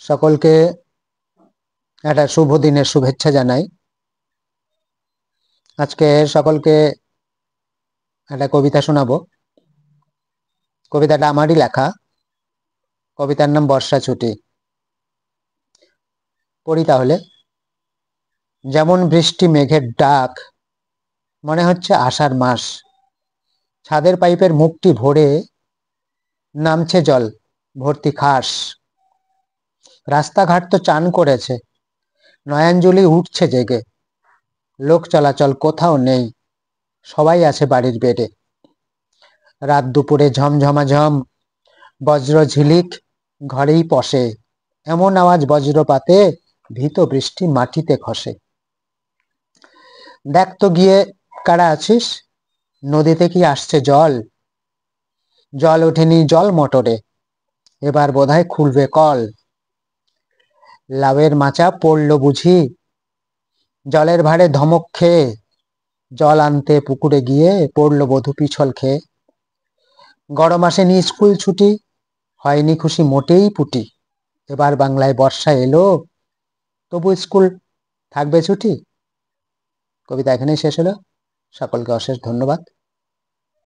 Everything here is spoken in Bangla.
সকলকে একটা শুভ দিনের শুভেচ্ছা জানাই। আজকে সকলকে একটা কবিতা শোনাবো। কবিতাটা আমারই লেখা। কবিতার নাম বর্ষা ছুটি। পড়ি তাহলে। যেমন বৃষ্টি মেঘের ডাক, মনে হচ্ছে আষাঢ় মাস। ছাদের পাইপের মুখটি ভরে নামছে জল ভর্তি খাস। রাস্তাঘাট তো চান করেছে, নয়াঞ্জলি উঠছে জেগে। লোক চলাচল কোথাও নেই, সবাই আছে বাড়ির বেডে। রাত দুপুরে ঝমঝমাঝম বজ্র ঝিলিক ঘরেই পশে। এমন আওয়াজ বজ্রপাতে ভীত বৃষ্টি মাটিতে খসে। দেখ তো গিয়ে কারা আছিস, নদীতে কি আসছে জল? জল ওঠেনি জল মোটরে, এবার বোধহয় খুলবে কল। লাউয়ের মাচা পড়ল বুঝি, জলের ভারে ধমক খেয়ে। জল আনতে পুকুরে গিয়ে পড়ল বধূ পিছল খেয়ে। গরম আসেনি স্কুল ছুটি, হয়নি খুশি মোটেই পুটি। এবার বাংলায় বর্ষা এলো, তবু স্কুল থাকবে ছুটি। কবিতা এখানেই শেষ হলো। সকলকে অশেষ ধন্যবাদ।